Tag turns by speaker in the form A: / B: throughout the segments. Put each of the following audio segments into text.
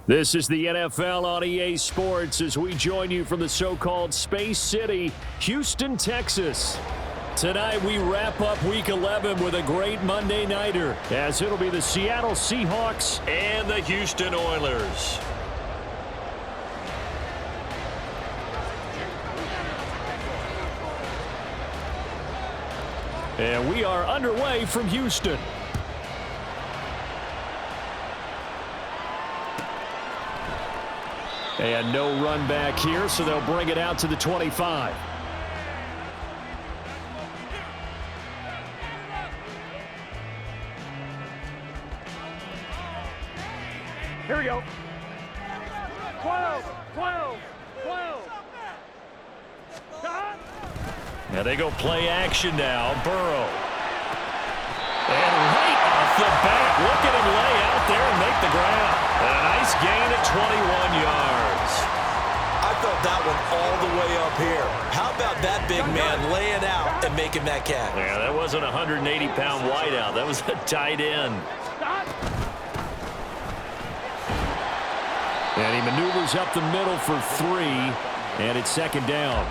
A: This is the NFL on EA Sports as we join you from the so-called Space City, Houston, Texas. Tonight we wrap up Week 11 with a great Monday Nighter, as it'll be the Seattle Seahawks and the Houston Oilers. And we are underway from Houston. And no run back here, so they'll bring it out to the 25.
B: Here we go. 12, 12, 12.
A: Now they go play action now. Burrow. And right off the bat, look at him lay out there and make the ground. And a nice gain at 21 yards.
C: I felt that one all the way up here. How about that big man laying out and making that catch?
A: Yeah, that wasn't a 180-pound wideout. That was a tight end. And he maneuvers up the middle for 3, and it's second down.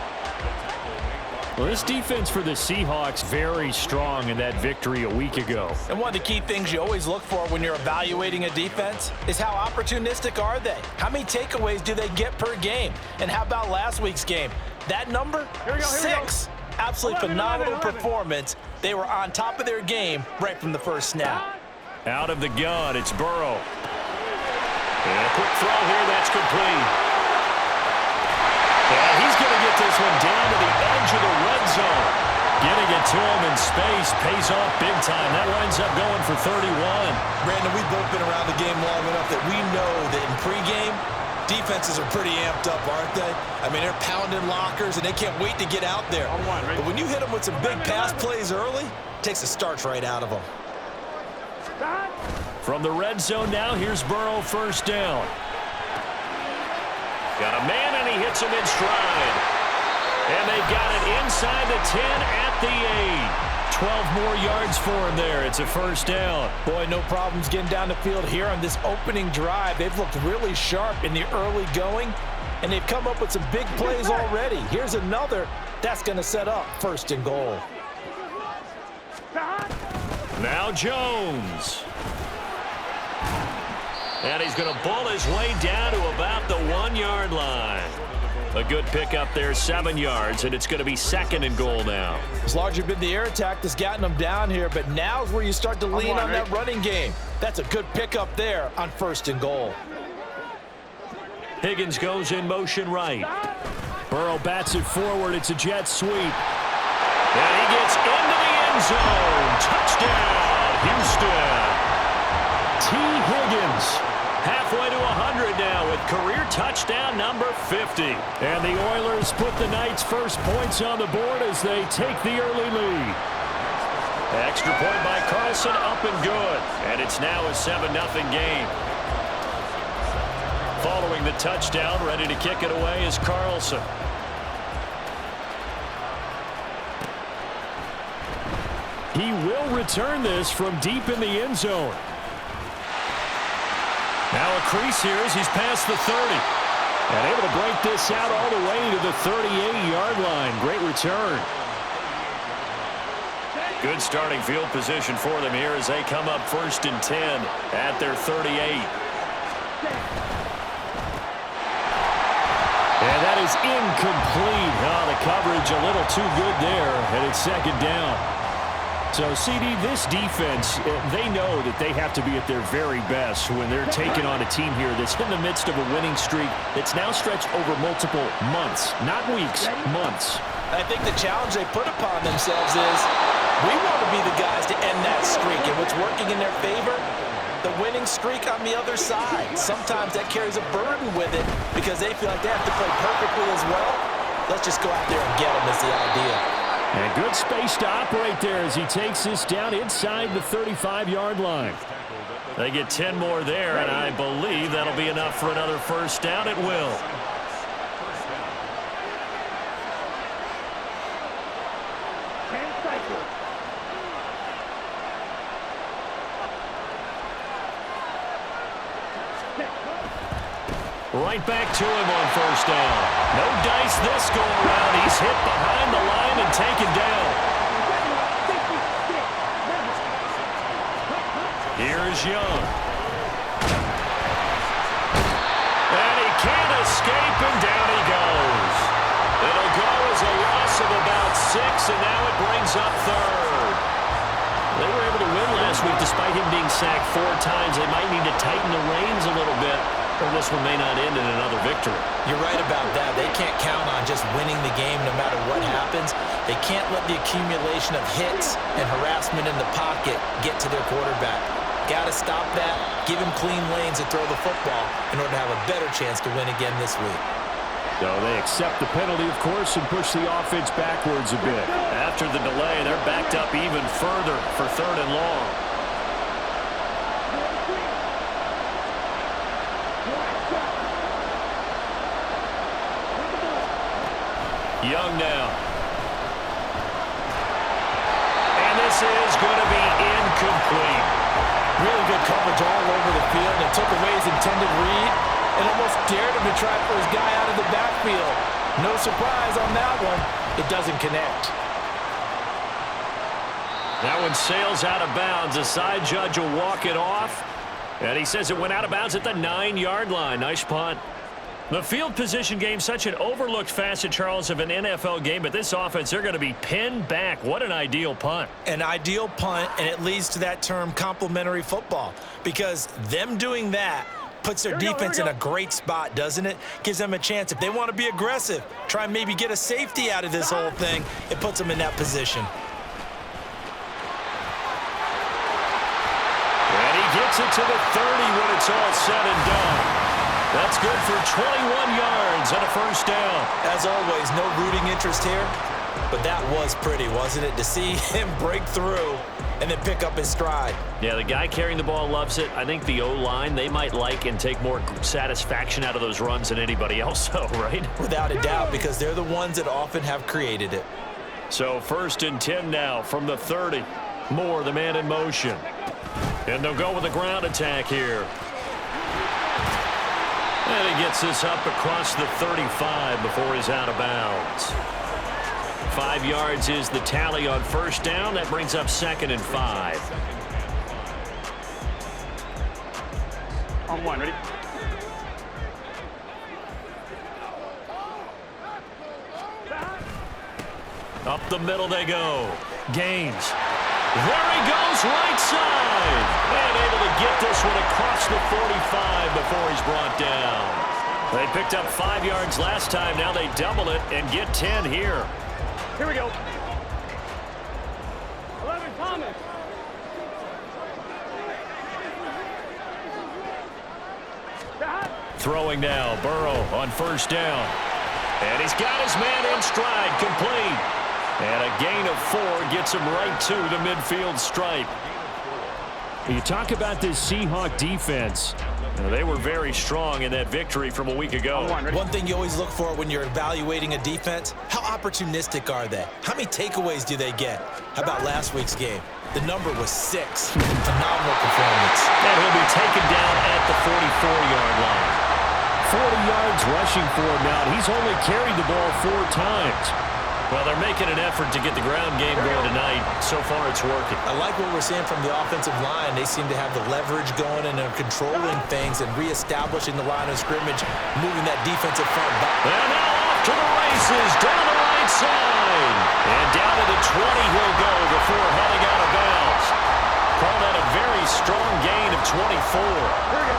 A: Well, this defense for the Seahawks very strong in that victory a week ago.
D: And one of the key things you always look for when you're evaluating a defense is how opportunistic are they? How many takeaways do they get per game? And how about last week's game? That number? 6. Absolutely phenomenal performance. They were on top of their game right from the first snap.
A: Out of the gun, it's Burrow. And a quick throw here, that's complete. And he's going to get this one down to the edge of the red zone. Getting it to him in space pays off big time. That winds up going for 31.
C: Brandon, we've both been around the game long enough that we know that in pregame, defenses are pretty amped up, aren't they? I mean, they're pounding lockers, and they can't wait to get out there. But when you hit them with some big pass plays early, it takes the starch right out of them.
A: From the red zone now, here's Burrow, first down. Got a man, and he hits him in stride. And they got it inside the 10 at the 8. 12 more yards for him there. It's a first down.
D: Boy, no problems getting down the field here on this opening drive. They've looked really sharp in the early going, and they've come up with some big plays already. Here's another. That's going to set up first and goal.
A: Now Jones. And he's going to bull his way down to about the 1-yard line. A good pickup there, 7 yards, and it's going to be second and goal now.
D: It's largely been the air attack that's gotten them down here, but now's where you start to lean on that running game. That's a good pickup there on first and goal.
A: Higgins goes in motion right. Burrow bats it forward. It's a jet sweep. And he gets into the end zone. Touchdown, Houston. T. Higgins. Halfway to 100 now with career touchdown number 50. And the Oilers put the Knights' first points on the board as they take the early lead. Extra point by Carlson, up and good. And it's now a 7-0 game. Following the touchdown, ready to kick it away is Carlson. He will return this from deep in the end zone. Now a crease here as he's past the 30. And able to break this out all the way to the 38-yard line. Great return. Good starting field position for them here as they come up first and 10 at their 38. And that is incomplete. Oh, the coverage a little too good there, and it's second down. So, CD, this defense, they know that they have to be at their very best when they're taking on a team here that's in the midst of a winning streak that's now stretched over multiple months, not weeks, months.
D: I think the challenge they put upon themselves is we want to be the guys to end that streak, and what's working in their favor, the winning streak on the other side. Sometimes that carries a burden with it because they feel like they have to play perfectly as well. Let's just go out there and get them is the idea.
A: And good space to operate there as he takes this down inside the 35-yard line. They get 10 more there, and I believe that'll be enough for another first down. It will. Right back to him on first down. No dice this go around. He's hit behind the line and taken down. Here's Young. And he can't escape, and down he goes. It'll go as a loss of about 6, and now it brings up third. They were able to win last week despite him being sacked 4 times. They might need to tighten the reins a little bit, or this one may not end in another victory.
D: You're right about that. They can't count on just winning the game no matter what happens. They can't let the accumulation of hits and harassment in the pocket get to their quarterback. Got to stop that, give him clean lanes to throw the football in order to have a better chance to win again this week.
A: So they accept the penalty, of course, and push the offense backwards a bit. After the delay, they're backed up even further for 3rd and long. Young now. And this is going to be incomplete.
D: Really good coverage all over the field. They took away his intended read and almost dared him to try for his guy out of the backfield. No surprise on that one. It doesn't connect.
A: That one sails out of bounds. The side judge will walk it off. And he says it went out of bounds at the 9-yard line. Nice punt. The field position game, such an overlooked facet, Charles, of an NFL game. But this offense, they're going to be pinned back. What an ideal punt.
C: An ideal punt, and it leads to that term complementary football. Because them doing that puts their defense in a great spot, doesn't it? Gives them a chance. If they want to be aggressive, try and maybe get a safety out of this whole thing, it puts them in that position.
A: And he gets it to the 30 when it's all said and done. That's good for 21 yards and a first down.
C: As always, no rooting interest here, but that was pretty, wasn't it? To see him break through and then pick up his stride.
A: Yeah, the guy carrying the ball loves it. I think the O-line, they might like and take more satisfaction out of those runs than anybody else, though, right?
C: Without a doubt, because they're the ones that often have created it.
A: So 1st and 10 now from the 30. Moore, the man in motion. And they'll go with a ground attack here. And he gets this up across the 35 before he's out of bounds. 5 yards is the tally on first down. That brings up 2nd and 5.
B: On 1, ready?
A: Up the middle they go. Gaines. There he goes, right side. And able to get this one across the 45 before he's brought down. They picked up 5 yards last time. Now they double it and get 10 here.
B: Here we go. 11, Thomas.
A: Throwing now, Burrow on first down. And he's got his man in stride, complete. And a gain of 4 gets him right to the midfield stripe. You talk about this Seahawk defense. They were very strong in that victory from a week ago.
C: One thing you always look for when you're evaluating a defense, how opportunistic are they? How many takeaways do they get? How about last week's game? The number was 6. Phenomenal performance.
A: And he'll be taken down at the 44-yard line. 40 yards rushing for him now. He's only carried the ball 4 times. Well, they're making an effort to get the ground game going tonight. So far, it's working.
C: I like what we're seeing from the offensive line. They seem to have the leverage going and are controlling things and reestablishing the line of scrimmage, moving that defensive front back.
A: And now off to the races, down the right side. And down to the 20 he'll go before heading out of bounds. Call that a very strong gain of 24.
B: Here we go.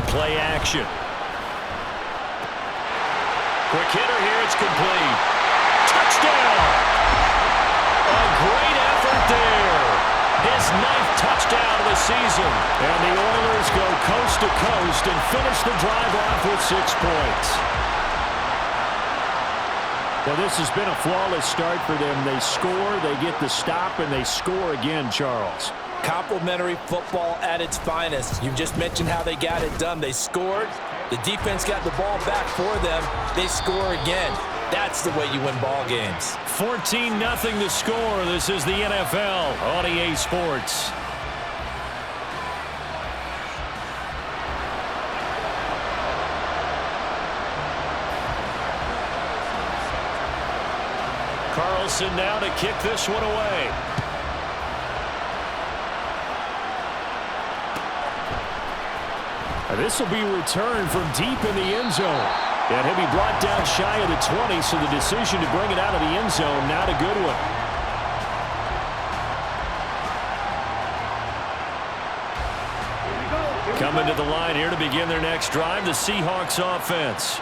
A: Play action. Quick hitter here, it's complete. Touchdown! A great effort there. His 9th touchdown of the season. And the Oilers go coast to coast and finish the drive off with 6 points. Well, this has been a flawless start for them. They score, they get the stop, and they score again, Charles.
C: Complementary football at its finest. You just mentioned how they got it done. They scored. The defense got the ball back for them. They score again.
D: That's the way you win ball games.
A: 14-0 the score. This is the NFL on EA Sports. Carlson now to kick this one away. This will be returned from deep in the end zone. And he'll be brought down shy of the 20, so the decision to bring it out of the end zone, not a good one. Coming to the line here to begin their next drive, the Seahawks offense.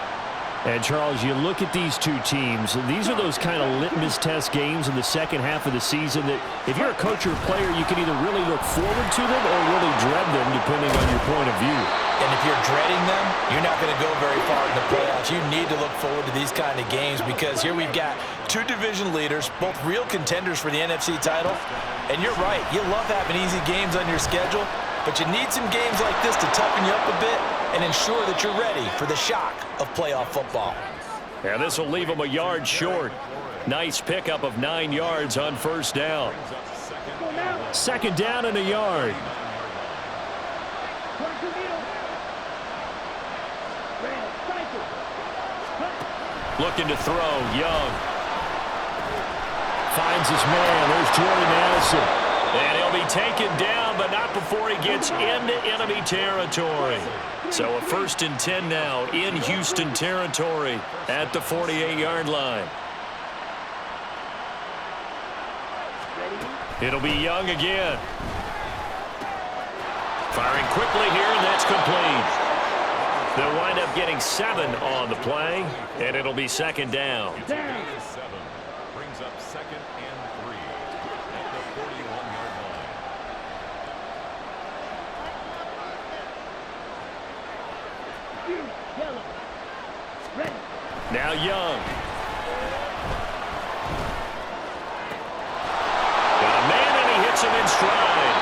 A: And, Charles, you look at these two teams, and these are those kind of litmus test games in the second half of the season that if you're a coach or a player, you can either really look forward to them or really dread them, depending on your point of view.
D: And if you're dreading them, you're not going to go very far in the playoffs. You need to look forward to these kind of games because here we've got two division leaders, both real contenders for the NFC title. And you're right, you love having easy games on your schedule, but you need some games like this to toughen you up a bit and ensure that you're ready for the shock of playoff football.
A: And this will leave them a yard short. Nice pickup of 9 yards on first down. Second down and a yard. Looking to throw, Young. Finds his man. There's Jordan Addison. And he'll be taken down, but not before he gets into enemy territory. So a 1st and 10 now in Houston territory at the 48-yard line. It'll be Young again. Firing quickly here, and that's complete. They'll wind up getting 7 on the play, and it'll be second down.
E: Brings up 2nd and 3 at the 41-yard line.
A: Now Young. Got a man, and he hits him in stride.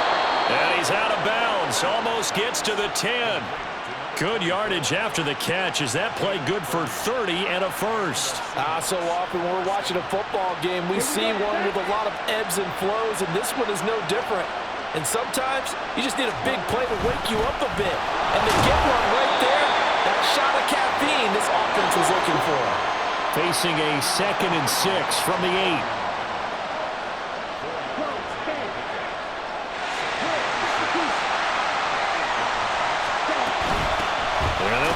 A: And he's out of bounds. Almost gets to the 10. Good yardage after the catch. Is that play good for 30 and a first?
D: So often when we're watching a football game, we see one with a lot of ebbs and flows, and this one is no different. And sometimes you just need a big play to wake you up a bit. And to get one right there, that shot of caffeine this offense was looking for.
A: Facing a 2nd and 6 from the 8.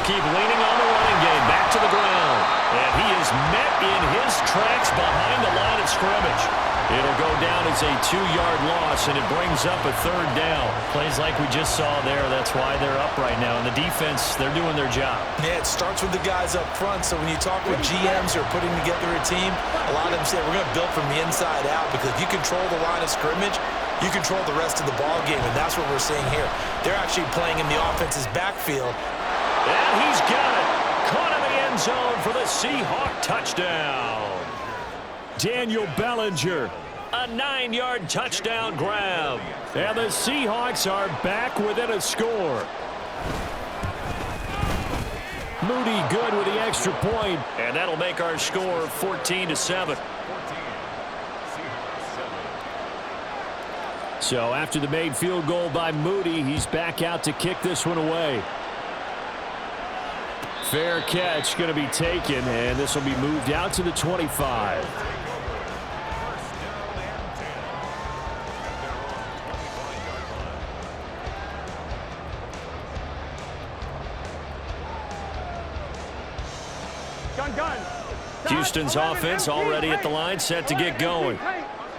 A: Keep leaning on the running game. Back to the ground. And he is met in his tracks behind the line of scrimmage. It'll go down as a 2-yard loss, and it brings up a 3rd down. Plays like we just saw there. That's why they're up right now. And the defense, they're doing their job.
C: Yeah, it starts with the guys up front. So when you talk with GMs who are putting together a team, a lot of them say we're going to build from the inside out because if you control the line of scrimmage, you control the rest of the ball game, and that's what we're seeing here. They're actually playing in the offense's backfield.
A: And he's got it. Caught in the end zone for the Seahawk touchdown. Daniel Bellinger, a 9-yard touchdown grab. And the Seahawks are back within a score. Moody good with the extra point, and that'll make our score 14-7. So after the made field goal by Moody, he's back out to kick this one away. Fair catch going to be taken, and this will be moved out to the 25. Houston's offense already at the line, set to get going.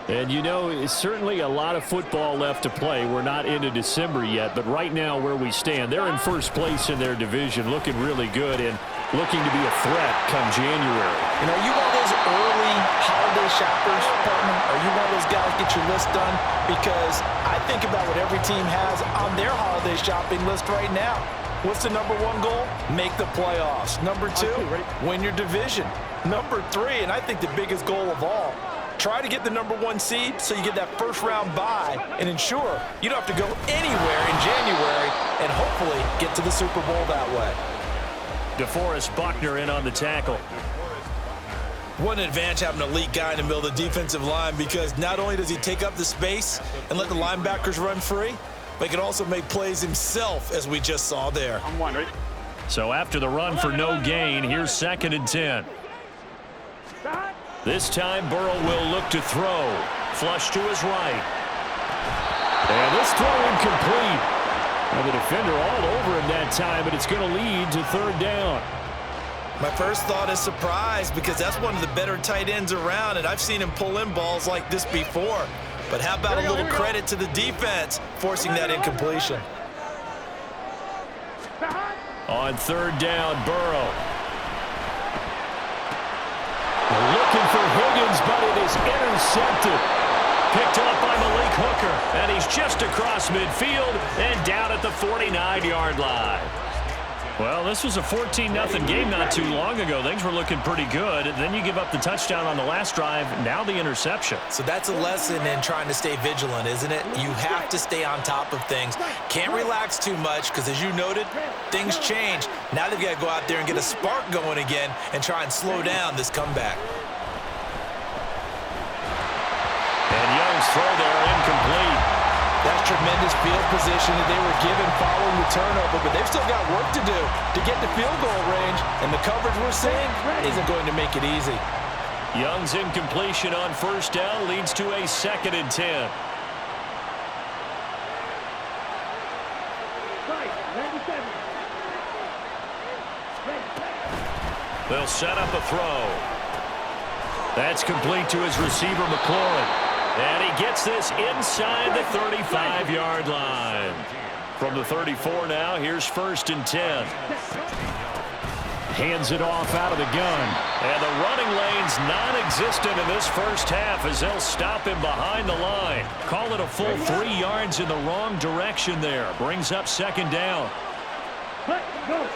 A: And, you know, it's certainly a lot of football left to play. We're not into December yet, but right now where we stand, they're in first place in their division, looking really good and looking to be a threat come January.
D: You know, are you one of those early holiday shoppers, partner? Are you one of those guys get your list done? Because I think about what every team has on their holiday shopping list right now. What's the number 1 goal? Make the playoffs. Number 2, win your division. Number 3, and I think the biggest goal of all, try to get the number 1 seed so you get that first-round bye and ensure you don't have to go anywhere in January and hopefully get to the Super Bowl that way.
A: DeForest Buckner in on the tackle.
C: What an advantage having an elite guy in the middle of the defensive line, because not only does he take up the space and let the linebackers run free, but he can also make plays himself, as we just saw there.
B: I'm one, right?
A: So after the run for no gain, here's 2nd and 10. This time Burrow will look to throw. Flush to his right. And this throw incomplete. Now the defender all over him that time, but it's going to lead to 3rd down.
C: My first thought is surprise, because that's one of the better tight ends around, and I've seen him pull in balls like this before. But how about a little credit to the defense forcing that incompletion?
A: On 3rd down, Burrow. Looking for Higgins, but it is intercepted. Picked up by Malik Hooker, and he's just across midfield and down at the 49-yard line. Well, this was a 14-0 game not too long ago. Things were looking pretty good. Then you give up the touchdown on the last drive. Now the interception.
C: So that's a lesson in trying to stay vigilant, isn't it? You have to stay on top of things. Can't relax too much, because as you noted, things change. Now they've got to go out there and get a spark going again and try and slow down this comeback.
A: And Young's throw there incomplete.
C: That's tremendous field position that they were given following the turnover, but they've still got work to do to get to field goal range, and the coverage we're seeing isn't going to make it easy.
A: Young's incompletion on 1st down leads to a 2nd and 10. They'll set up a throw. That's complete to his receiver, McLaurin. And he gets this inside the 35-yard line. From the 34 now, here's 1st and 10. Hands it off out of the gun. And the running lane's non-existent in this first half as they'll stop him behind the line. Call it a full 3 yards in the wrong direction there. Brings up 2nd down.
B: Go.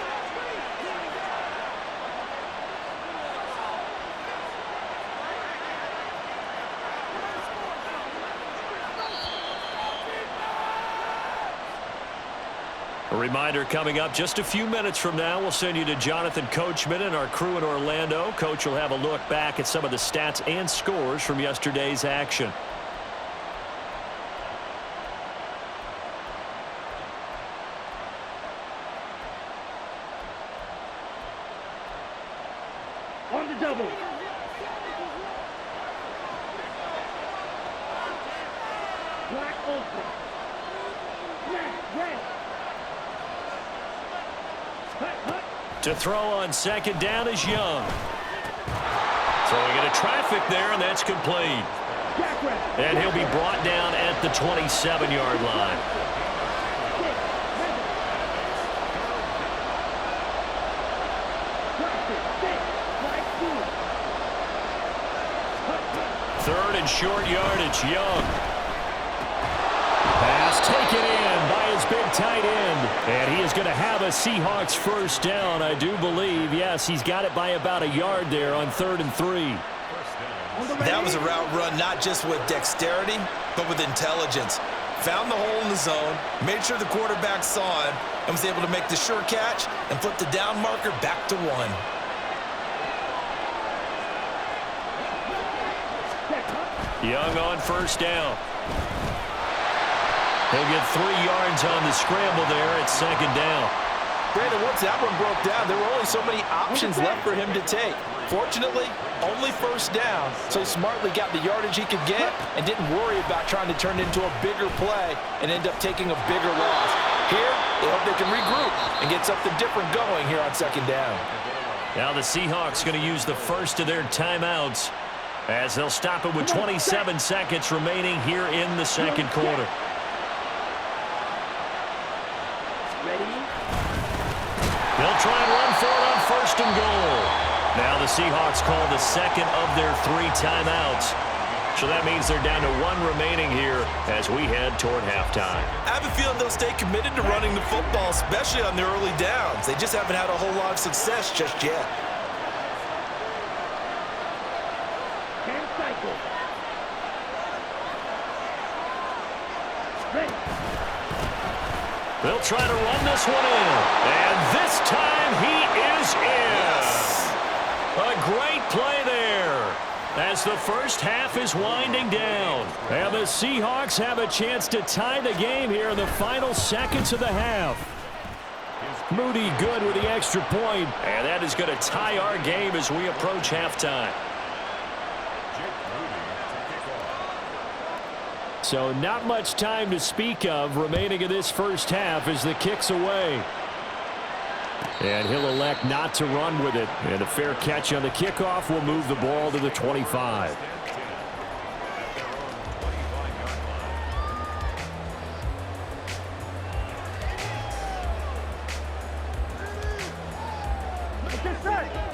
A: A reminder coming up just a few minutes from now, we'll send you to Jonathan Coachman and our crew in Orlando. Coach will have a look back at some of the stats and scores from yesterday's action.
B: On the double. Black open. Red.
A: To throw on 2nd down is Young. Throwing into traffic there, and that's complete. And he'll be brought down at the 27-yard line. Third and short yardage, Young. Pass taken in by his big tight end. And he is going to have a Seahawks 1st down, I do believe. Yes, he's got it by about a yard there on 3rd and 3.
C: That was a route run not just with dexterity, but with intelligence. Found the hole in the zone, made sure the quarterback saw him, and was able to make the sure catch and flip the down marker back to 1.
A: Young on 1st down. He'll get 3 yards on the scramble there at 2nd down.
C: Brandon, once that one broke down, there were only so many options left for him to take. Fortunately, only 1st down, so he smartly got the yardage he could get and didn't worry about trying to turn it into a bigger play and end up taking a bigger loss. Here, they hope they can regroup and get something different going here on 2nd down.
A: Now the Seahawks going to use the first of their timeouts as they'll stop it with 27 seconds remaining here in the 2nd quarter. They'll try and run for it on 1st and goal. Now the Seahawks call the 2nd of their 3 timeouts. So that means they're down to 1 remaining here as we head toward halftime.
C: I have a feeling they'll stay committed to running the football, especially on their early downs. They just haven't had a whole lot of success just yet.
A: They'll try to run this one in. And this time he is in. A great play there. as the first half is winding down. And the Seahawks have a chance to tie the game here in the final seconds of the half. Moody good with the extra point, and that is going to tie our game as we approach halftime. So not much time to speak of remaining in this first half as the kick's away. And he'll elect not to run with it. And a fair catch on the kickoff will move the ball to the 25.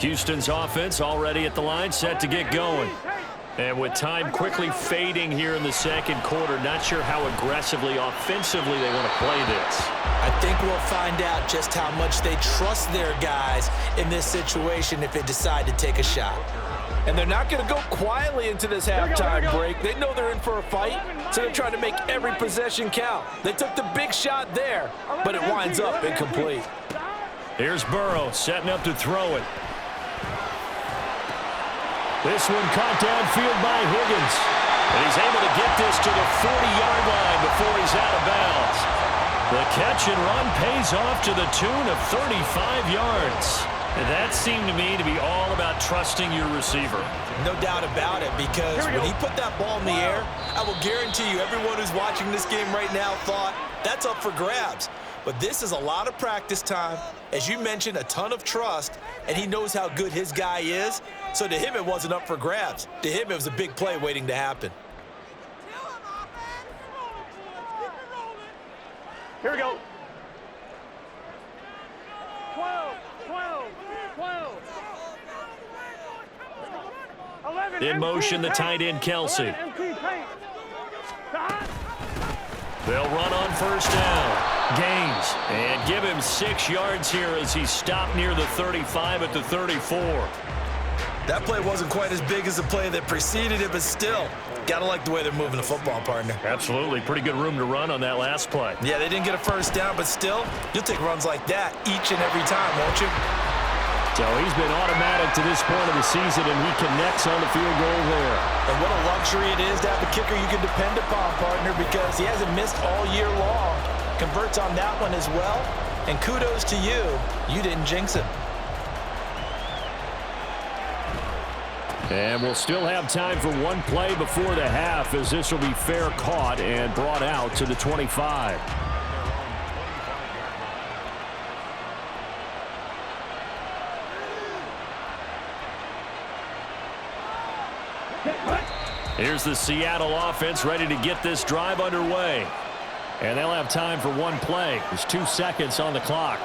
A: Houston's offense already at the line, set to get going. And with time quickly fading here in the second quarter, not sure how aggressively, offensively they want to play this.
D: I think we'll find out just how much they trust their guys in this situation if they decide to take a shot. And they're not going to go quietly into this halftime break. They know they're in for a fight, so they're trying to make every possession count. They took the big shot there, but it winds up incomplete.
A: Here's Burrow setting up to throw it. This one caught downfield by Higgins. And he's able to get this to the 40-yard line before he's out of bounds. The catch and run pays off to the tune of 35 yards.
F: And that seemed to me to be all about trusting your receiver.
C: No doubt about it, because when he put that ball in the air, I will guarantee you everyone who's watching this game right now thought that's up for grabs. But this is a lot of practice time. As you mentioned, a ton of trust, and he knows how good his guy is. So to him, it wasn't up for grabs. To him, it was a big play waiting to happen.
B: Here we go. 12, 12, 12. 11,
A: In motion, the tight end, Kelsey. They'll run on first down. Gains. And give him 6 yards here as he stopped near the 35 at the 34.
C: That play wasn't quite as big as the play that preceded it, but still, gotta like the way they're moving the football, partner.
A: Absolutely. Pretty good room to run on that last play.
C: Yeah, they didn't get a first down, but still, you'll take runs like that each and every time, won't you?
A: So he's been automatic to this point of the season, and he connects on the field goal there.
D: And what a luxury it is to have a kicker you can depend upon, partner, because he hasn't missed all year long. Converts on that one as well, and kudos to you. You didn't jinx it.
A: And we'll still have time for one play before the half, as this will be fair caught and brought out to the 25. Here's the Seattle offense ready to get this drive underway. And they'll have time for one play. There's 2 seconds on the clock.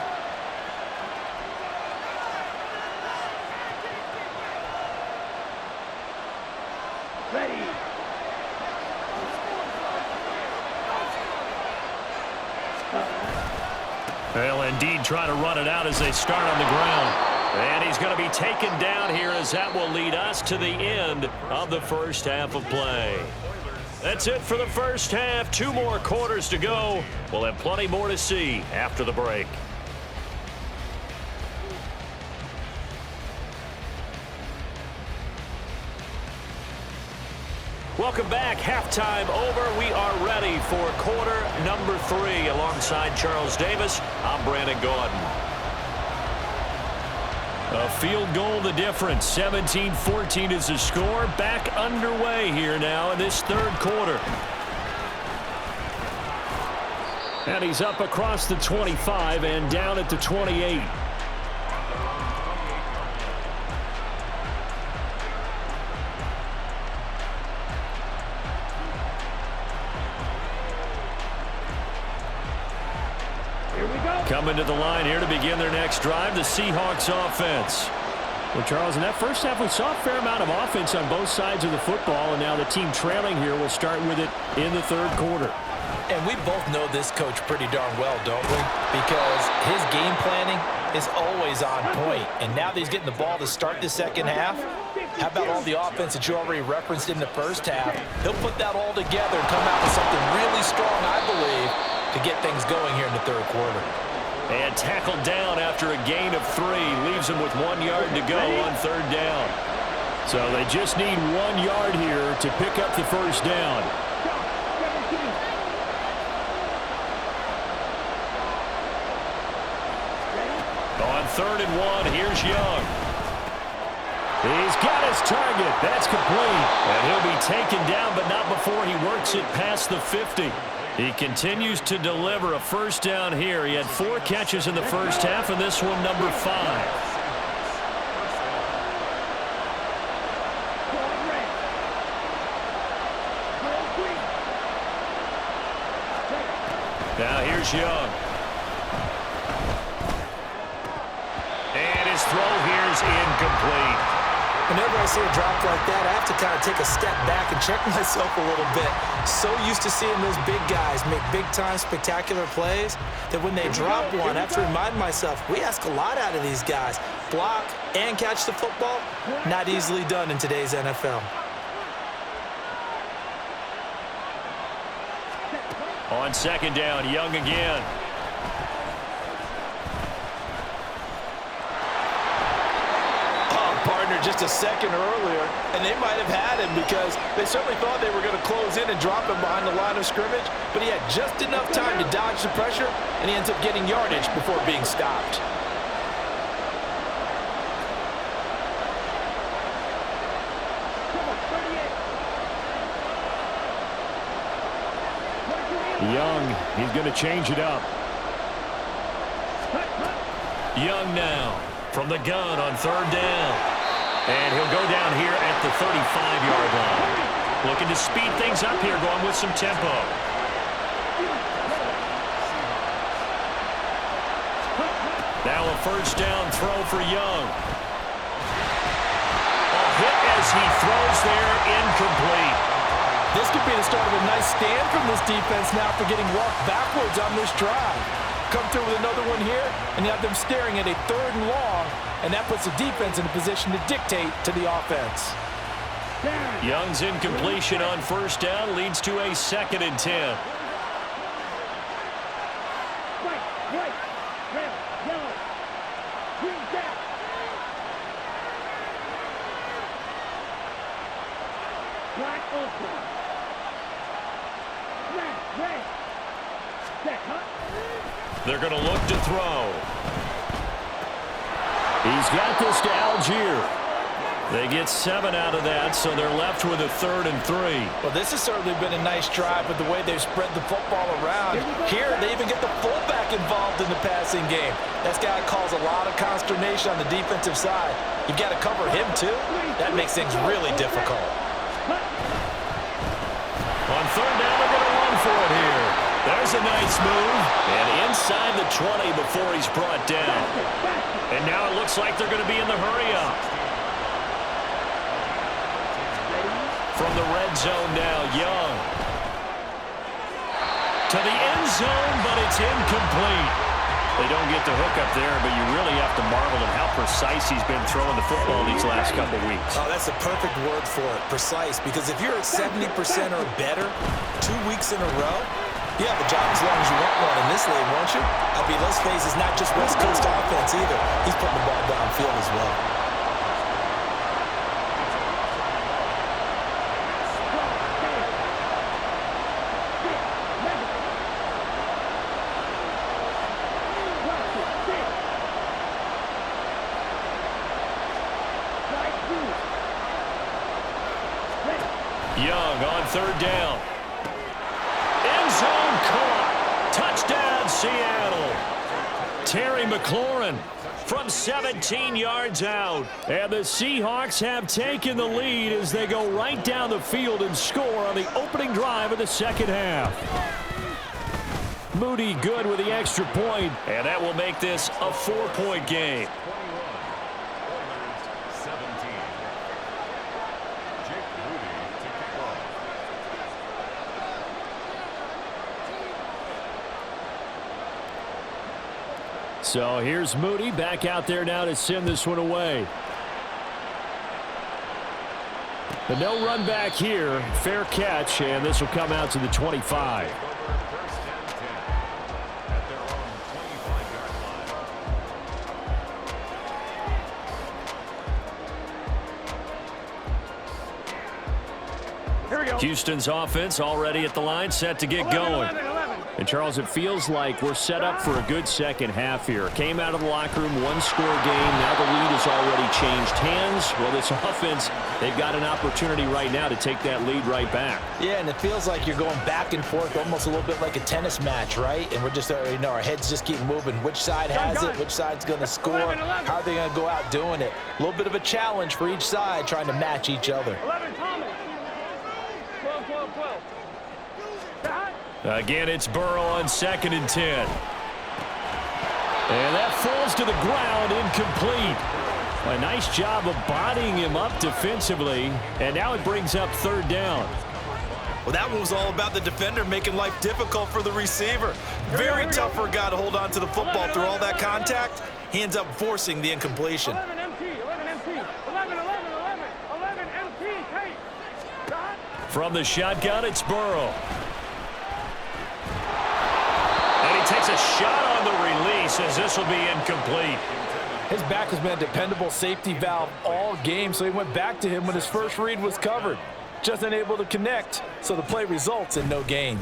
B: Ready.
A: They'll indeed try to run it out as they start on the ground. And he's going to be taken down here, as that will lead us to the end of the first half of play. That's it for the first half. 2 more quarters to go. We'll have plenty more to see after the break. Welcome back. Halftime over. We are ready for quarter number 3. Alongside Charles Davis, I'm Brandon Gordon. A field goal the difference. 17-14 is the score. Back underway here now in this third quarter. And he's up across the 25 and down at the 28. Coming to the line here to begin their next drive, the Seahawks offense. Well, Charles, in that first half, we saw a fair amount of offense on both sides of the football, and now the team trailing here will start with it in the third quarter.
D: And we both know this coach pretty darn well, don't we? Because his game planning is always on point. And now that he's getting the ball to start the second half, how about all the offense that you already referenced in the first half? He'll put that all together and come out with something really strong, I believe, to get things going here in the third quarter.
A: And tackled down after a gain of 3. Leaves him with 1 yard to go on third down. So they just need 1 yard here to pick up the first down. On 3rd and 1, here's Young. He's got his target. That's complete. And he'll be taken down, but not before he works it past the 50. He continues to deliver a first down here. He had 4 catches in the first half, and this one number 5. Now here's Young. And his throw here is incomplete.
D: Whenever I see a drop like that, I have to kind of take a step back and check myself a little bit. So used to seeing those big guys make big-time spectacular plays that when they drop one, I have to remind myself, we ask a lot out of these guys. Block and catch the football, not easily done in today's NFL.
A: On 2nd down, Young again.
C: Partner just a second earlier, and they might have had him because they certainly thought they were going to close in and drop him behind the line of scrimmage, but he had just enough time to dodge the pressure, and he ends up getting yardage before being stopped.
A: Young, he's going to change it up. Young now from the gun on 3rd down. And he'll go down here at the 35-yard line. Looking to speed things up here, going with some tempo. Now a first down throw for Young. A hit as he throws there, incomplete.
D: This could be the start of a nice stand from this defense now for getting walked backwards on this drive. Come through with another one here, and you have them staring at a 3rd and long, and that puts the defense in a position to dictate to the offense.
A: Young's incompletion on first down leads to a 2nd and 10. They're going to look to throw. He's got this to Algier. They get 7 out of that, so they're left with a 3rd and 3.
D: Well, this has certainly been a nice drive with the way they've spread the football around. Here, they even get the fullback involved in the passing game. That's got to cause a lot of consternation on the defensive side. You've got to cover him, too. That makes things really difficult.
A: On 3rd down, they're going to run for it here. There's a nice move. And inside the 20 before he's brought down. And now it looks like they're going to be in the hurry-up. From the red zone now, Young. To the end zone, but it's incomplete. They don't get the hook up there, but you really have to marvel at how precise he's been throwing the football these last couple weeks.
C: Oh, that's the perfect word for it, precise, because if you're at 70% or better 2 weeks in a row, you have a job as long as you want one in this league, won't you? I mean, let's face it, it's not just West Coast offense either. He's putting the ball downfield as well.
A: Young on 3rd down. End zone caught. Touchdown, Seattle. Terry McLaurin from 17 yards out. And the Seahawks have taken the lead as they go right down the field and score on the opening drive of the 2nd half. Moody good with the extra point, and that will make this a 4-point game. So here's Moody back out there now to send this one away. But no run back here. Fair catch, and this will come out to the 25. Houston's offense already at the line, set to get going.
B: 11.
A: And, Charles, it feels like we're set up for a good second half here. Came out of the locker room, one-score game. Now the lead has already changed hands. Well, this offense, they've got an opportunity right now to take that lead right back.
D: Yeah, and it feels like you're going back and forth, almost a little bit like a tennis match, right? And we're just, our heads just keep moving. Which side has it? Which side's going to score?
B: 11.
D: How are they going to go out doing it? A little bit of a challenge for each side, trying to match each other.
B: 11, Thomas. 12.
A: Again, it's Burrow on 2nd and 10. And that falls to the ground, incomplete. A nice job of bodying him up defensively, and now it brings up 3rd down.
C: Well, that one was all about the defender making life difficult for the receiver. Very tough for a guy to hold on to the football through all that contact. He ends up forcing the incompletion.
B: 11 MT. 11 MT. Hey.
A: From the shotgun, it's Burrow. And he takes a shot on the release as this will be incomplete.
D: His back has been a dependable safety valve all game, so he went back to him when his first read was covered. Just unable to connect, so the play results in no gain.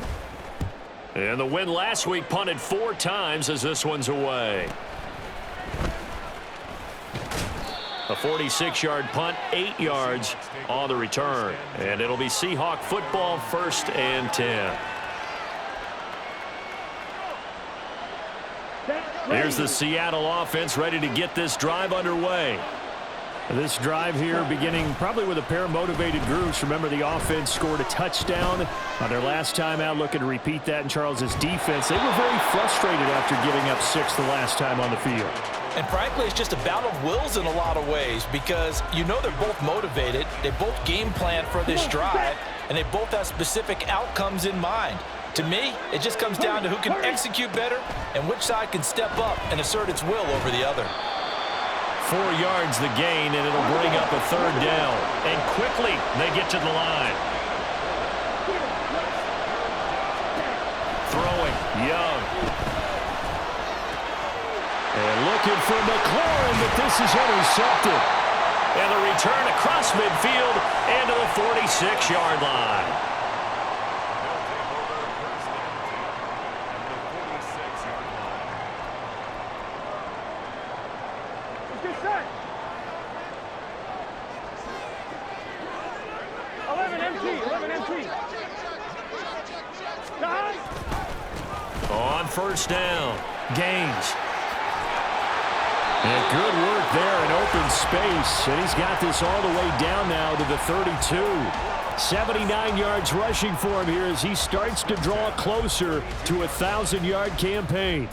A: And the win last week punted 4 times as this one's away. A 46-yard punt, 8 yards on the return. And it'll be Seahawk football, 1st and 10. Here's the Seattle offense ready to get this drive underway. This drive here beginning probably with a pair of motivated groups. Remember, the offense scored a touchdown on their last time out. Looking to repeat that in Charles's defense. They were very frustrated after giving up 6 the last time on the field.
D: And frankly, it's just a battle of wills in a lot of ways because you know they're both motivated. They both game plan for this drive, and they both have specific outcomes in mind. To me, it just comes down to who can execute better and which side can step up and assert its will over the other.
A: 4 yards the gain, and it'll bring up a 3rd down. And quickly, they get to the line. Throwing, Young. And looking for McLaurin, but this is intercepted. And the return across midfield and to the 46-yard line.
B: Get set. 11 MT.
A: On 1st down, Gaines. And good work there in open space. And he's got this all the way down now to the 32. 79 yards rushing for him here as he starts to draw closer to a 1,000-yard campaign.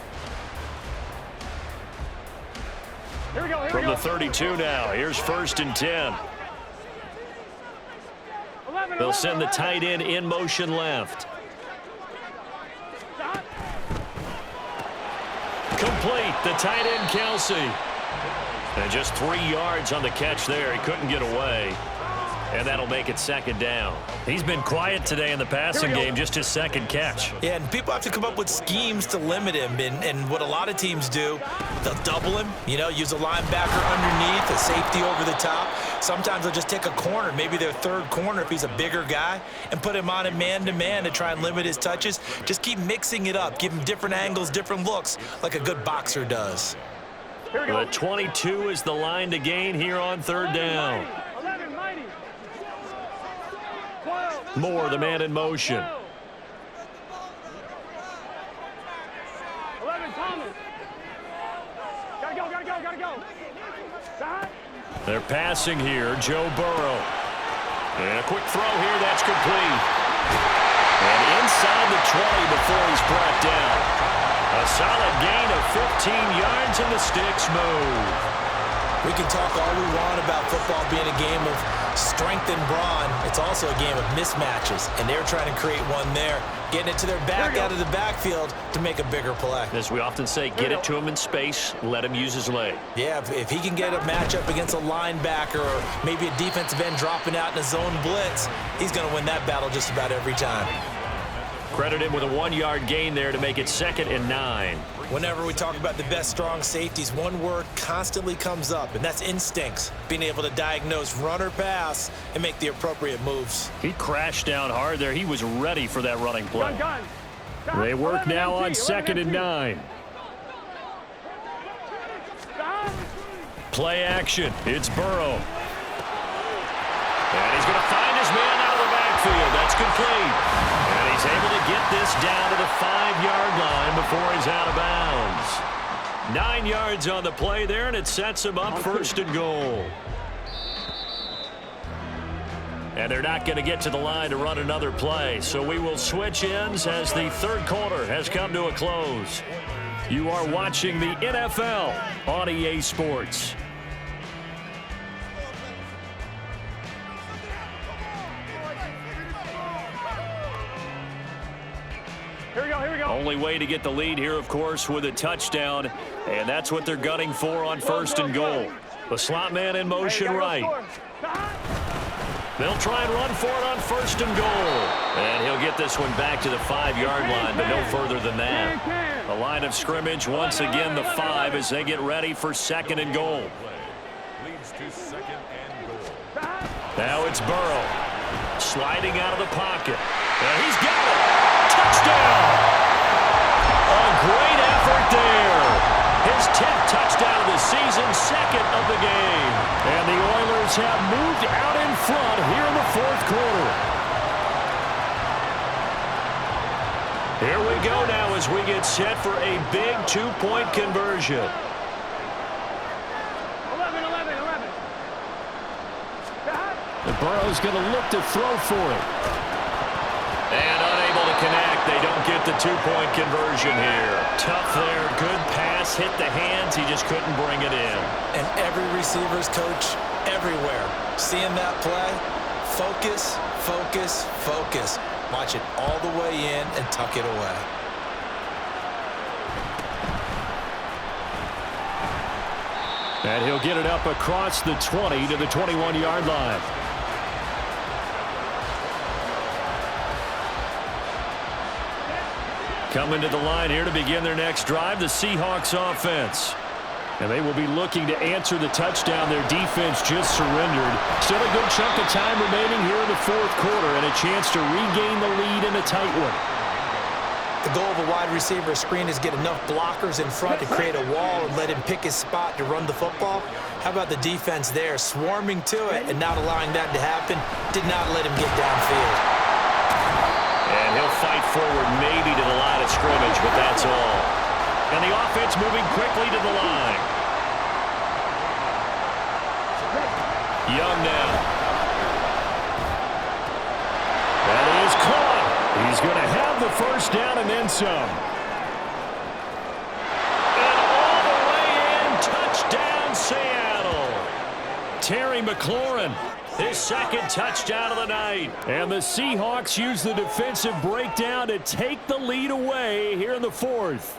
B: Here we go.
A: From the 32 now, here's 1st and 10. They'll send the tight end in motion left. Complete, the tight end Kelsey. And just 3 yards on the catch there. He couldn't get away. And that'll make it 2nd down. He's been quiet today in the passing game, just his 2nd catch.
C: Yeah, and people have to come up with schemes to limit him. And what a lot of teams do, they'll double him, use a linebacker underneath, a safety over the top. Sometimes they'll just take a corner, maybe their 3rd corner if he's a bigger guy, and put him on a man-to-man to try and limit his touches. Just keep mixing it up. Give him different angles, different looks, like a good boxer does.
B: Here we go.
A: The 22 is the line to gain here on 3rd down.
B: 11 mighty. 12.
A: Moore, the man in motion.
B: 11 Thomas. Gotta go.
A: They're passing here, Joe Burrow. And a quick throw here, that's complete. And inside the 20 before he's brought down. A solid gain of 15 yards and the sticks move.
C: We can talk all we want about football being a game of strength and brawn. It's also a game of mismatches, and they're trying to create one there, getting it to their back out of the backfield to make a bigger play.
A: As we often say, get it to him in space, let him use his leg.
C: Yeah, if he can get a matchup against a linebacker or maybe a defensive end dropping out in a zone blitz, he's going to win that battle just about every time.
A: Credit him with a 1-yard gain there to make it 2nd and 9.
D: Whenever we talk about the best strong safeties, one word constantly comes up, and that's instincts. Being able to diagnose run or pass and make the appropriate moves.
F: He crashed down hard there. He was ready for that running play.
B: Gun.
A: They work now on 2nd and 9. Play action. It's Burrow. And he's going to find his man out of the backfield. That's complete. And he's able to get this down to the 5-yard line before he's out of bounds. 9 yards on the play there, and it sets him up 1st and goal. And they're not going to get to the line to run another play. So we will switch ends as the 3rd quarter has come to a close. You are watching the NFL on EA Sports.
B: Here we go.
A: Only way to get the lead here, of course, with a touchdown. And that's what they're gunning for on 1st and goal. The slot man in motion right. They'll try and run for it on 1st and goal. And he'll get this one back to the 5-yard line, but no further than that. The line of scrimmage, once again, the 5 as they get ready for 2nd and goal.
E: Leads to 2nd and goal.
A: Now it's Burrow. Sliding out of the pocket. And he's got it. Touchdown! A great effort there. His 10th touchdown of the season, 2nd of the game. And the Oilers have moved out in front here in the 4th quarter. Here we go now as we get set for a big 2-point conversion.
B: 11.
A: The Burrow's going to look to throw for it. And unable to connect. They don't get the 2-point conversion here. Tough there. Good pass. Hit the hands. He just couldn't bring it in.
D: And every receiver's coach everywhere. Seeing that play, focus, focus, focus. Watch it all the way in and tuck it away.
A: And he'll get it up across the 20 to the 21-yard line. Coming to the line here to begin their next drive, the Seahawks offense. And they will be looking to answer the touchdown their defense just surrendered. Still a good chunk of time remaining here in the 4th quarter and a chance to regain the lead in a tight one.
D: The goal of a wide receiver screen is get enough blockers in front to create a wall and let him pick his spot to run the football. How about the defense there, swarming to it and not allowing that to happen? Did not let him get downfield.
A: And he'll fight forward maybe to the line of scrimmage, but that's all. And the offense moving quickly to the line. Young now. That is caught. He's going to have the 1st down and then some. And all the way in, touchdown Seattle. Terry McLaurin. His 2nd touchdown of the night. And the Seahawks use the defensive breakdown to take the lead away here in the 4th.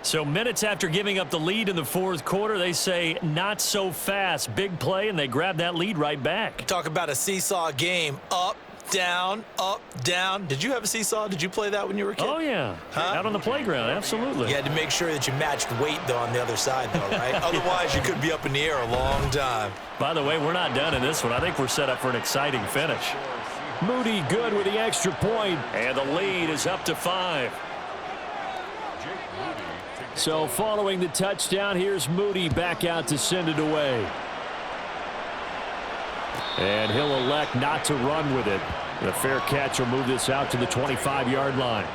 A: So minutes after giving up the lead in the 4th quarter, they say not so fast. Big play, and they grab that lead right back.
D: Talk about a seesaw game. Up, down, up, down. Did you have a seesaw? Did you play that when you were a kid?
A: Oh, yeah.
D: Huh?
A: Out on the playground, absolutely.
D: You had to make sure that you matched weight, though, on the other side, though, right? Otherwise, you could be up in the air a long time.
A: By the way, we're not done in this one. I think we're set up for an exciting finish. Moody good with the extra point, and the lead is up to 5. So following the touchdown, here's Moody back out to send it away. And he'll elect not to run with it. The fair catch will move this out to the 25-yard line.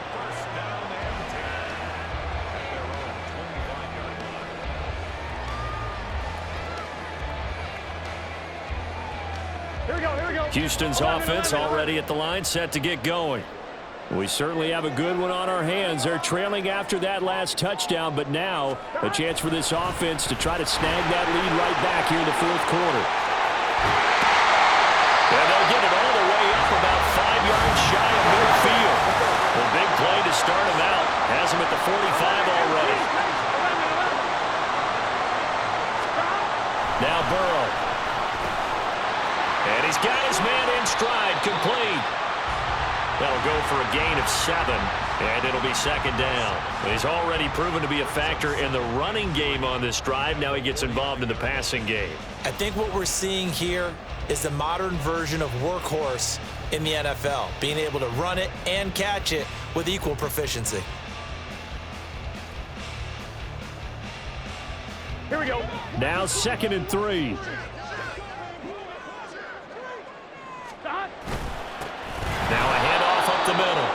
B: Here we go.
A: Houston's offense already at the line, set to get going. We certainly have a good one on our hands. They're trailing after that last touchdown, but now a chance for this offense to try to snag that lead right back here in the 4th quarter. And they'll get it all the way up about 5 yards shy of midfield. A big play to start him out. Has him at the 45 already. Now Burrow. And he's got his man in stride, complete. That'll go for a gain of 7, and it'll be second down. He's already proven to be a factor in the running game on this drive. Now he gets involved in the passing game.
D: I think what we're seeing here is the modern version of workhorse in the NFL, being able to run it and catch it with equal proficiency.
B: Here we go.
A: Now 2nd and 3.
B: Stop.
A: Now a handoff up the middle.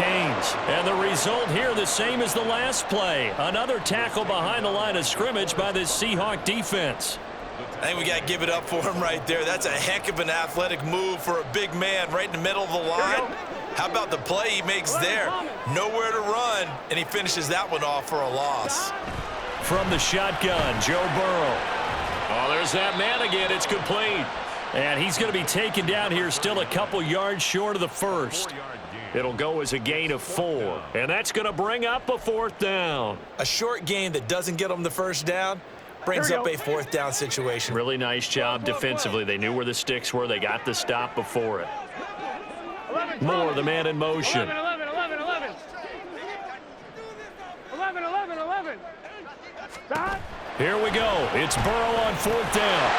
A: Gains. And the result here the same as the last play. Another tackle behind the line of scrimmage by this Seahawk defense.
C: I think we got to give it up for him right there. That's a heck of an athletic move for a big man right in the middle of the line. How about the play he makes there? Nowhere to run, and he finishes that one off for a loss.
A: From the shotgun, Joe Burrow. Oh, there's that man again. It's complete. And he's going to be taken down here still a couple yards short of the first. It'll go as a gain of 4. And that's going to bring up a 4th down.
C: A short gain that doesn't get him the first down brings up a 4th down situation.
A: Really nice job defensively. They knew where the sticks were. They got the stop before it. Moore, the man in motion.
B: 11. 11. Stop.
A: Here we go. It's Burrow on 4th down.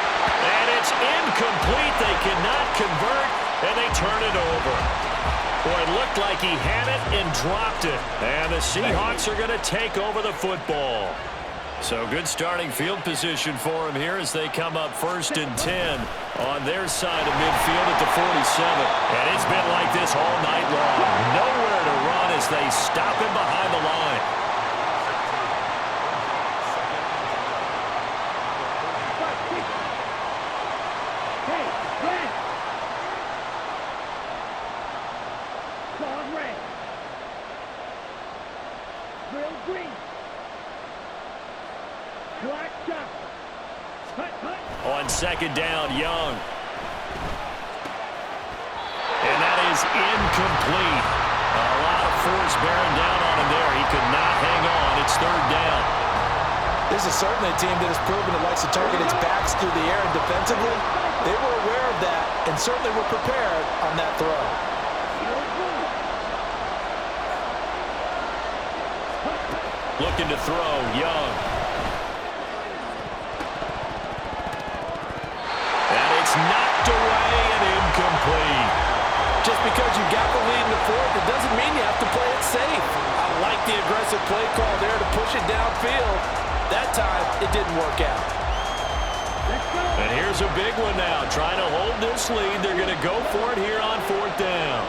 A: And it's incomplete. They cannot convert, and they turn it over. Boy, it looked like he had it and dropped it. And the Seahawks are going to take over the football. So good starting field position for him here as they come up 1st and 10 on their side of midfield at the 47. And it's been like this all night long. Nowhere to run as they stop him behind the line. On 2nd down, Young. And that is incomplete. A lot of force bearing down on him there. He could not hang on. It's 3rd down.
C: This is certainly a team that has proven it likes to target its backs through the air and defensively. They were aware of that and certainly were prepared on that throw.
A: Looking to throw, Young. And it's knocked away and incomplete.
D: Just because you got the lead in the 4th, it doesn't mean you have to play it safe. I like the aggressive play call there to push it downfield. That time, it didn't work out.
A: And here's a big one now. Trying to hold this lead. They're going to go for it here on 4th down.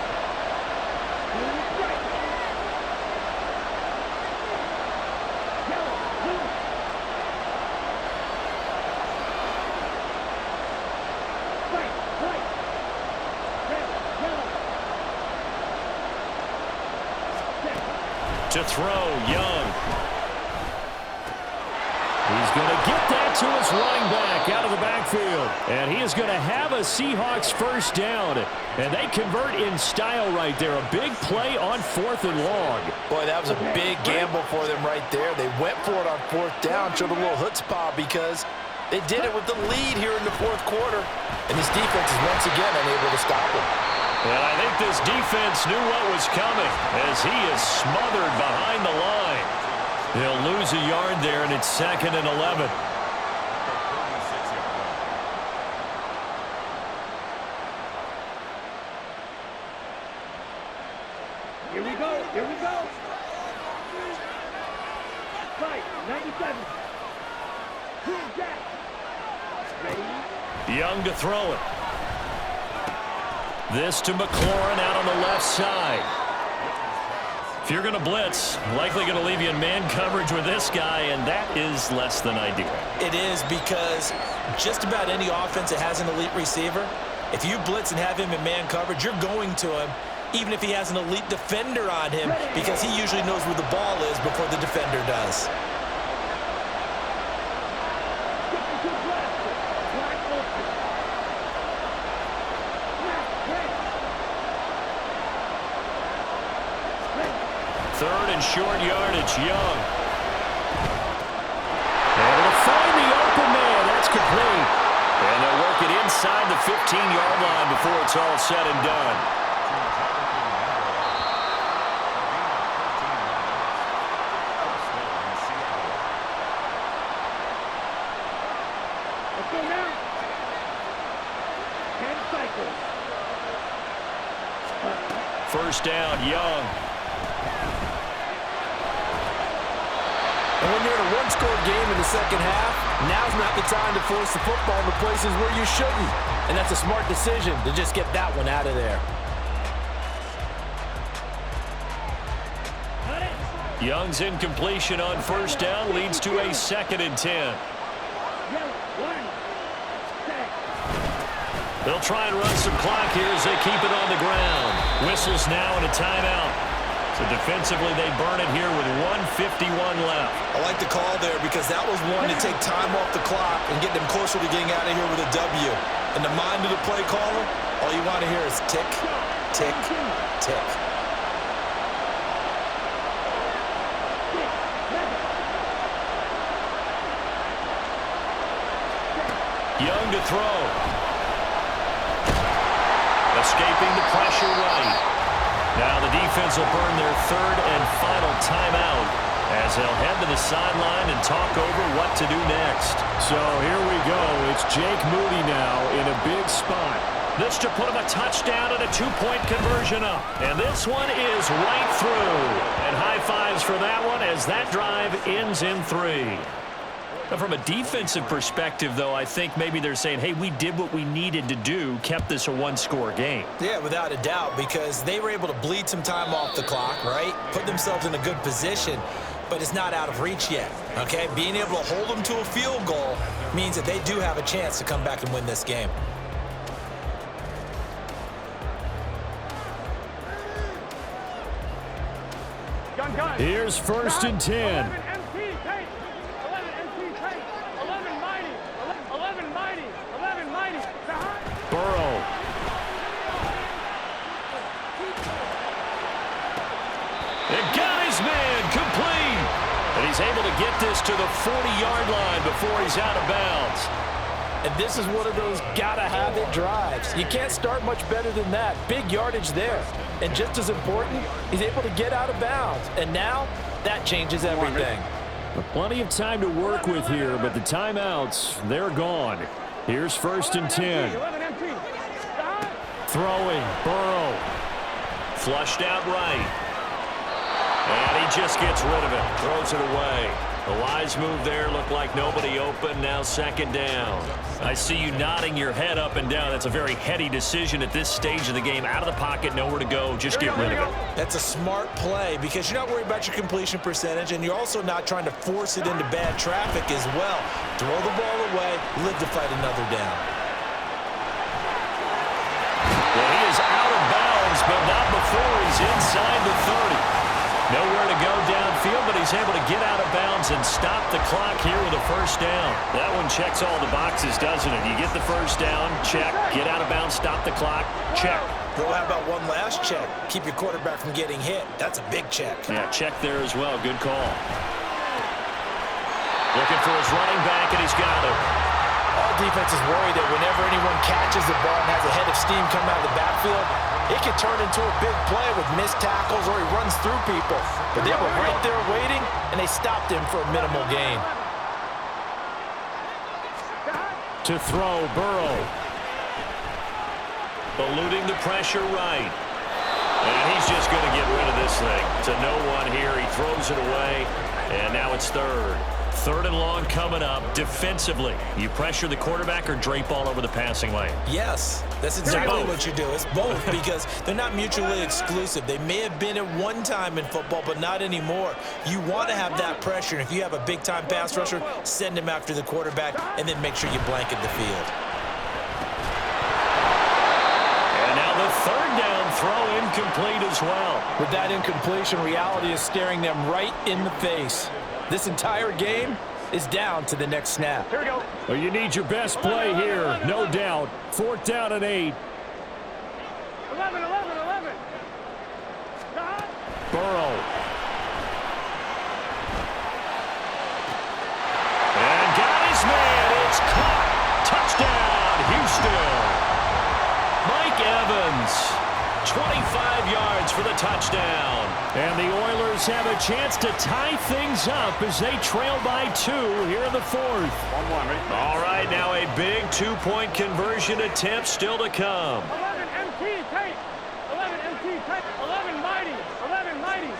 A: To throw, Young. He's going to get that to his running back out of the backfield. And he is going to have a Seahawks 1st down. And they convert in style right there. A big play on 4th and long.
D: Boy, that was a big gamble for them right there. They went for it on 4th down, showed a little chutzpah because they did it with the lead here in the 4th quarter. And this defense is once again unable to stop them.
A: And I think this defense knew what was coming as he is smothered behind the line. He'll lose a yard there, and it's 2nd and 11.
B: Here we go. Fight, 97. Ready?
A: Young to throw it. This to McLaurin out on the left side. If you're going to blitz, likely going to leave you in man coverage with this guy, and that is less than ideal.
D: It is because just about any offense that has an elite receiver, if you blitz and have him in man coverage, you're going to him, even if he has an elite defender on him, because he usually knows where the ball is before the defender does.
A: Short yardage, Young. Able to find the open man. That's complete. And they'll work it inside the 15-yard line before it's all said and done.
B: Let's go now. 10 cycles.
A: First down, Young.
D: And when you're in a one-score game in the second half, now's not the time to force the football into places where you shouldn't. And that's a smart decision to just get that one out of there.
A: Young's incompletion on first down leads to a 2nd and 10. They'll try and run some clock here as they keep it on the ground. Whistles now and a timeout. So defensively, they burn it here with 1:51 left.
C: I like the call there because that was one to take time off the clock and get them closer to getting out of here with a W. In the mind of the play caller, all you want to hear is tick, tick, tick.
A: Young to throw. Escaping the pressure right. Now the defense will burn their 3rd and final timeout as they'll head to the sideline and talk over what to do next.
F: So here we go. It's Jake Moody now in a big spot.
A: This to put him a touchdown and a 2-point conversion up. And this one is right through. And high fives for that one as that drive ends in 3. Now, from a defensive perspective, though, I think maybe they're saying, hey, we did what we needed to do, kept this a one-score game.
C: Yeah, without a doubt, because they were able to bleed some time off the clock, right? Put themselves in a good position, but it's not out of reach yet, okay? Being able to hold them to a field goal means that they do have a chance to come back and win this game.
F: Here's 1st and 10.
B: 11 MT, take. 11 MT, take. 11 mighty. 11 mighty. 11 mighty.
F: Burrow.
A: And got his man complete. And he's able to get this to the 40-yard line before he's out of bounds.
D: And this is one of those gotta-have-it drives. You can't start much better than that. Big yardage there. And just as important, he's able to get out of bounds. And now, that changes everything.
F: Plenty of time to work with here, but the timeouts, they're gone. Here's 1st and 10.
B: 11 MT.
F: Throwing, Burrow.
A: Flushed out right. And he just gets rid of it. Throws it away. The wise move there, looked like nobody open. Now 2nd down. I see you nodding your head up and down. That's a very heady decision at this stage of the game. Out of the pocket, nowhere to go. Just get rid of it.
C: That's a smart play because you're not worried about your completion percentage, and you're also not trying to force it into bad traffic as well. Throw the ball away, live to fight another down.
A: Well, he is out of bounds, but not before he's inside the 30. Nowhere to go downfield, but he's able to get out of bounds and stop the clock here with a 1st down. That one checks all the boxes, doesn't it? You get the 1st down, check. Get out of bounds, stop the clock, check.
C: Well, how about one last check? Keep your quarterback from getting hit. That's a big check.
A: Yeah, check there as well. Good call. Looking for his running back, and he's got it.
D: All defenses worry that whenever anyone catches the ball and has a head of steam come out of the backfield, it can turn into a big play with missed tackles or he runs through people. But they were right there waiting, and they stopped him for a minimal gain.
F: To throw, Burrow.
A: Eluding the pressure right. And he's just going to get rid of this thing. It's a no-one here. He throws it away, and now it's 3rd. 3rd and long coming up. Defensively, you pressure the quarterback or drape all over the passing lane?
C: Yes, that's exactly what you do. It's both because they're not mutually exclusive. They may have been at one time in football, but not anymore. You want to have that pressure. And if you have a big-time pass rusher, send him after the quarterback and then make sure you blanket the field.
A: And now the 3rd down throw incomplete as well.
D: With that incompletion, reality is staring them right in the face. This entire game is down to the next snap.
B: Here we go.
F: Well, you need your best play here, no doubt. 4th down and 8.
B: 11.
F: Burrow.
A: And got his man. It's caught. Touchdown, Houston. Mike Evans, 25 yards for the touchdown.
F: And the Oilers have a chance to tie things up as they trail by 2 here in the 4th.
B: 1-1, ready?
A: All right, now a big two-point conversion attempt still to come.
B: 11 MT, tight. 11 MT, tight. 11 mighty. 11 mighty.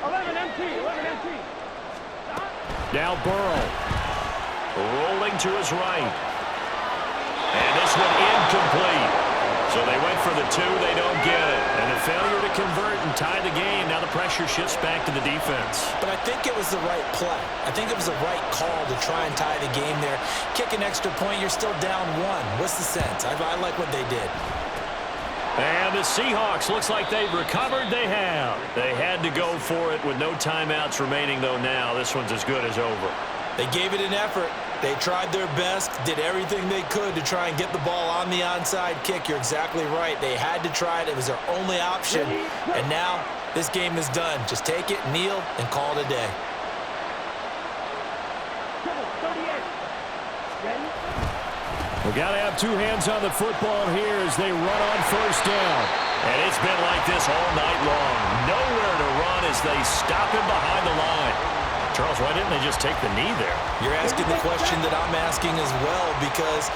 B: 11 MT, 11 MT.
F: Now Burrow.
A: Rolling to his right. And this one incomplete. So they went for the 2, they don't get it. And a failure to convert and tie the game. Now the pressure shifts back to the defense.
D: But I think it was the right play. I think it was the right call to try and tie the game there. Kick an extra point, you're still down 1. What's the sense? I like what they did.
A: And the Seahawks, looks like they've recovered. They have. They had to go for it with no timeouts remaining, though now. This one's as good as over.
D: They gave it an effort. They tried their best, did everything they could to try and get the ball on the onside kick. You're exactly right. They had to try it. It was their only option. And now this game is done. Just take it, kneel, and call it a day.
B: 38. Ready?
F: We got to have 2 hands on the football here as they run on first down.
A: And it's been like this all night long. Nowhere to run as they stop him behind the line. Charles, why didn't they just take the knee there?
D: You're asking the question that I'm asking as well, because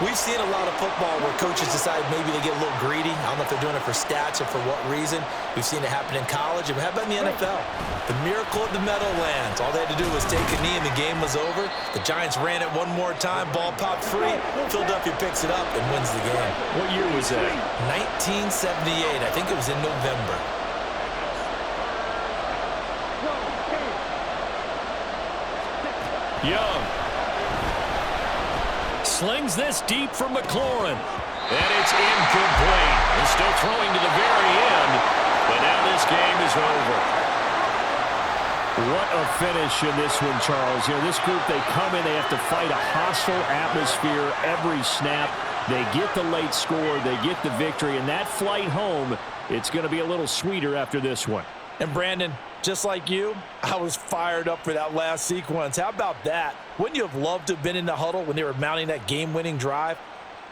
D: we've seen a lot of football where coaches decide maybe they get a little greedy. I don't know if they're doing it for stats or for what reason. We've seen it happen in college. And how about in the NFL? The miracle of the Meadowlands. All they had to do was take a knee and the game was over. The Giants ran it one more time. Ball popped free. Philadelphia picks it up and wins the game.
A: What year was that?
D: 1978. I think it was in November.
F: Young slings this deep from McLaurin.
A: And it's incomplete. He's still throwing to the very end, but now this game is over.
F: What a finish in this one, Charles. You know, this group, they come in, they have to fight a hostile atmosphere every snap. They get the late score, they get the victory, and that flight home, it's going to be a little sweeter after this one.
D: And Brandon, just like you, I was fired up for that last sequence. How about that? Wouldn't you have loved to have been in the huddle when they were mounting that game-winning drive?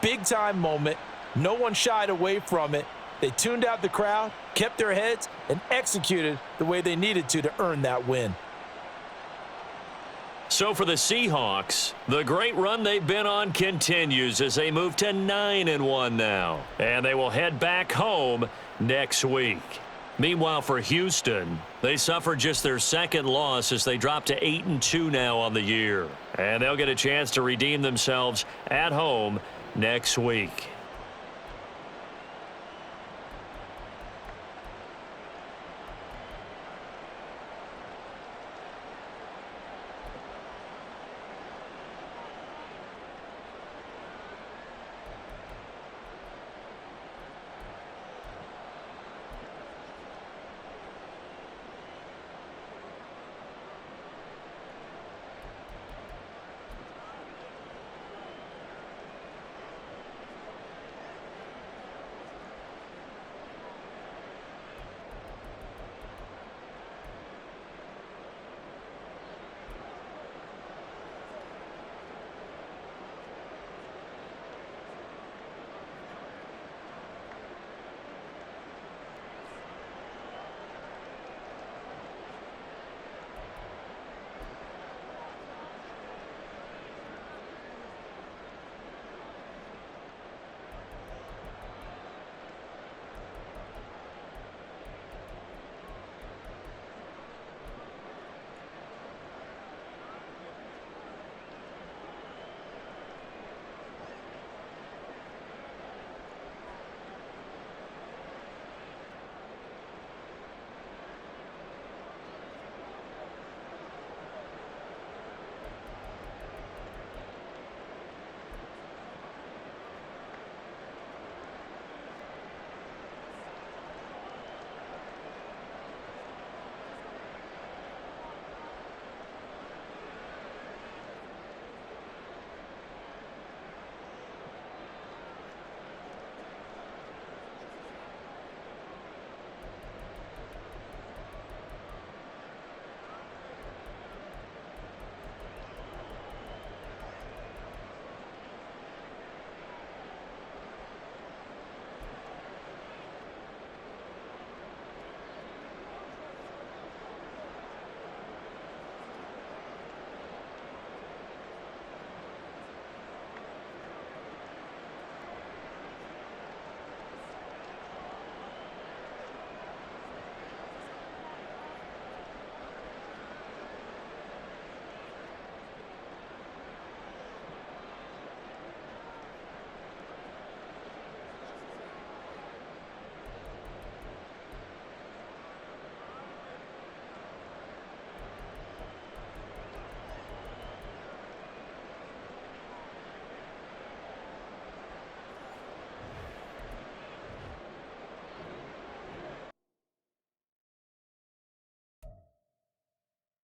D: Big-time moment. No one shied away from it. They tuned out the crowd, kept their heads, and executed the way they needed to earn that win.
A: So for the Seahawks, the great run they've been on continues as they move to 9-1 now. And they will head back home next week. Meanwhile, for Houston, they suffered just their 2nd loss as they drop to 8-2 now on the year. And they'll get a chance to redeem themselves at home next week.